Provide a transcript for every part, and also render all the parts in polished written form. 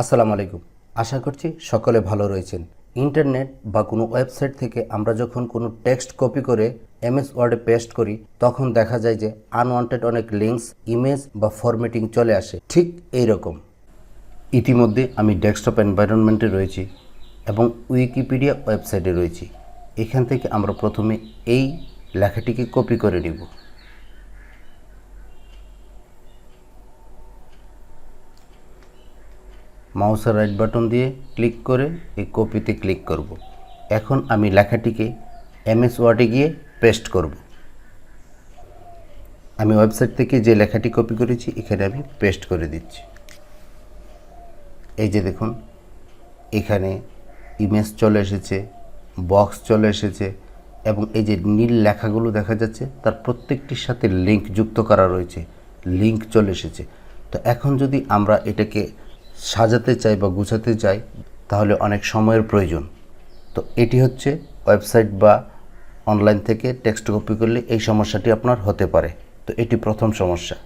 আসসালামু আলাইকুম। আশা করছি সকলে ভালো রয়েছেন। ইন্টারনেট বা কোনো ওয়েবসাইট থেকে আমরা যখন কোনো টেক্সট কপি করে এমএস ওয়ার্ডে পেস্ট করি তখন দেখা যায় যে আনওয়ান্টেড অনেক লিঙ্কস, ইমেজ বা ফরম্যাটিং চলে আসে। ঠিক এই রকম। ইতিমধ্যে আমি ডেস্কটপ এনভায়রনমেন্টে রয়েছি এবং উইকিপিডিয়া ওয়েবসাইটে রয়েছি। এখান থেকে আমরা প্রথমে এই লেখাটিকে কপি করে নিব। মাউসের রাইট বাটন দিয়ে ক্লিক করে এই কপিতে ক্লিক করব। এখন আমি লেখাটিকে এমএস ওয়ার্ডে গিয়ে পেস্ট করব। আমি ওয়েবসাইট থেকে যে লেখাটি কপি করেছি এখানে আমি পেস্ট করে দিচ্ছি। এই যে দেখুন, এখানে ইমেজ চলে এসেছে, বক্স চলে এসেছে এবং এই যে নীল লেখাগুলো দেখা যাচ্ছে তার প্রত্যেকটির সাথে লিঙ্ক যুক্ত করা রয়েছে, লিঙ্ক চলে এসেছে। তো এখন যদি আমরা এটাকে সাজাতে চাই বা গুছাতে চাই তাহলে অনেক সময়ের প্রয়োজন। তো এটি হচ্ছে ওয়েবসাইট বা অনলাইন থেকে টেক্সট কপি করলে এই সমস্যাটি আপনার হতে পারে। তো এটি প্রথম সমস্যা।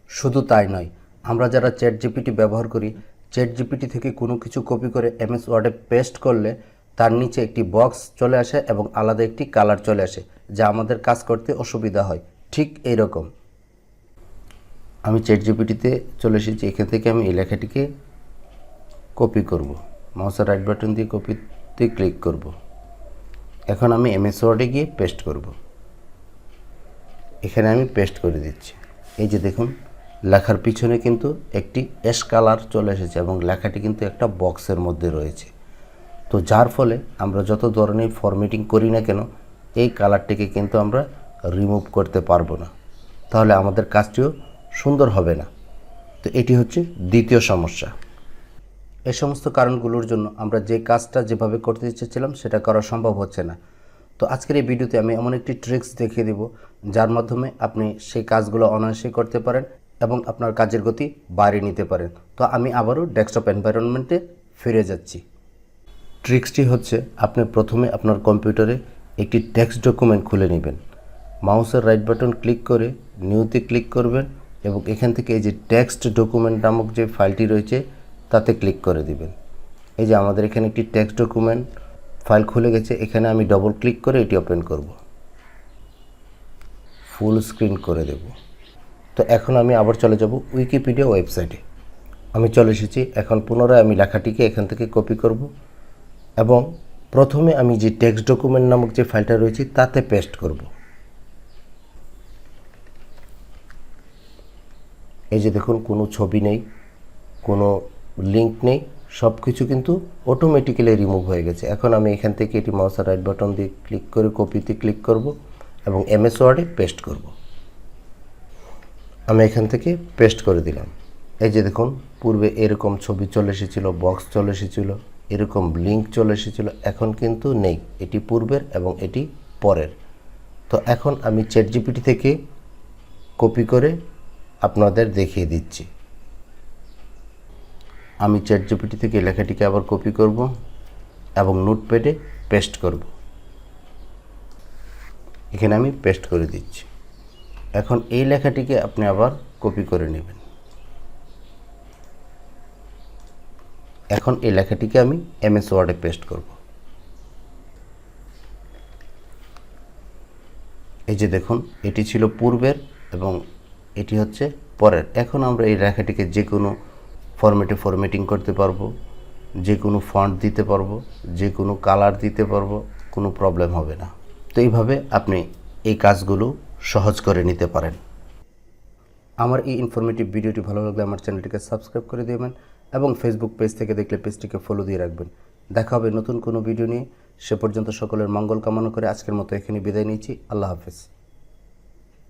শুধু তাই নয়, আমরা যারা চ্যাট জিপিটি ব্যবহার করি, চ্যাট জিপিটি থেকে কোনো কিছু কপি করে এমএস ওয়ার্ডে পেস্ট করলে তার নিচে একটি বক্স চলে আসে এবং আলাদা একটি কালার চলে আসে, যা আমাদের কাজ করতে অসুবিধা হয়। ঠিক এই রকম। আমি চ্যাট জিপিটিতে চলে এসেছি, এখান থেকে আমি এই লেখাটিকে কপি করব। মাউসের রাইট বাটন দিয়ে কপিতে ক্লিক করব। এখন আমি এমএস ওয়ার্ডে গিয়ে পেস্ট করব। এখানে আমি পেস্ট করে দিচ্ছি। এই যে দেখুন, লেখার পিছনে কিন্তু একটি অ্যাশ কালার চলে এসেছে এবং লেখাটি কিন্তু একটা বক্সের মধ্যে রয়েছে। তো যার ফলে আমরা যত ধরনের ফরম্যাটিং করি না কেন এই কালারটিকে কিন্তু আমরা রিমুভ করতে পারবো না, তাহলে আমাদের কাজটিও সুন্দর হবে না। তো এটি হচ্ছে দ্বিতীয় সমস্যা। এই সমস্ত কারণগুলোর জন্য আমরা যে কাজটা যেভাবে করতে চেয়েছিলাম সেটা করা সম্ভব হচ্ছে না। তো আজকের এই ভিডিওতে আমি এমন একটি ট্রিক্স দেখিয়ে দেব যার মাধ্যমে আপনি সেই কাজগুলো অনায়াসেই করতে পারেন এবং আপনার কাজের গতি বাড়িয়ে নিতে পারেন। তো আমি আবারও ডেস্কটপ এনভায়রনমেন্টে ফিরে যাচ্ছি। ট্রিক্সটি হচ্ছে, আপনি প্রথমে আপনার কম্পিউটারে একটি টেক্সট ডকুমেন্ট খুলে নেবেন। মাউসের রাইট বাটন ক্লিক করে নিউতে ক্লিক করবেন এবং এখান থেকে এই যে টেক্সট ডকুমেন্ট নামক যে ফাইলটি রয়েছে তাতে ক্লিক করে দিবেন। এই যে আমাদের এখানে একটি টেক্সট ডকুমেন্ট ফাইল খুলে গেছে, এখানে আমি ডবল ক্লিক করে এটি ওপেন করব, ফুল স্ক্রিন করে দেব। তো এখন আমি আবার চলে যাব উইকিপিডিয়া ওয়েবসাইটে। আমি চলে এসেছি। এখন পুনরায় আমি লেখাটিকে এখান থেকে কপি করব এবং প্রথমে আমি যে টেক্সট ডকুমেন্ট নামক যে ফাইলটা রয়েছে তাতে পেস্ট করব। এই যে দেখুন, কোনো ছবি নেই, কোনো লিঙ্ক নেই, সব কিছু কিন্তু অটোমেটিক্যালি রিমুভ হয়ে গেছে। এখন আমি এখান থেকে এটি মাউসের রাইট বাটন দিয়ে ক্লিক করে কপিতে ক্লিক করব এবং এমএস ওয়ার্ডে পেস্ট করব। আমি এখান থেকে পেস্ট করে দিলাম। এই যে দেখুন, পূর্বে এরকম ছবি চলে এসেছিলো, বক্স চলে এসেছিলো, এরকম লিঙ্ক চলে এসেছিলো, এখন কিন্তু নেই। এটি পূর্বের এবং এটি পরের। তো এখন আমি চ্যাট জিপিটি থেকে কপি করে আপনাদের দেখিয়ে দিচ্ছি। আমি চ্যাট জিপিটি থেকে লেখাটিকে আবার কপি করব এবং নোটপ্যাডে পেস্ট করব। এখানে আমি পেস্ট করে দিচ্ছি। এখন এই লেখাটিকে আপনি আবার কপি করে নেবেন। এখন এই লেখাটিকে আমি এমএস ওয়ার্ডে পেস্ট করব। এই যে দেখুন, এটি ছিল পূর্বের এবং এটি হচ্ছে পরের। এখন আমরা এই লেখাটিকে যে কোনো ফরম্যাটে ফরম্যাটিং করতে পারবো, যে কোনো ফন্ট দিতে পারবো, যে কোনো কালার দিতে পারবো, কোনো প্রবলেম হবে না। তো এইভাবে আপনি এই কাজগুলো সহজ করে নিতে পারেন। আমার এই ইনফরমেটিভ ভিডিওটি ভালো লাগলে আমার চ্যানেলটিকে সাবস্ক্রাইব করে দেবেন এবং ফেসবুক পেজ থেকে দেখলে পেজটিকে ফলো দিয়ে রাখবেন। দেখা হবে নতুন কোনো ভিডিও নিয়ে। সে পর্যন্ত সকলের মঙ্গল কামনা করে আজকের মতো এখানে বিদায় নিচ্ছি। আল্লাহ হাফেজ।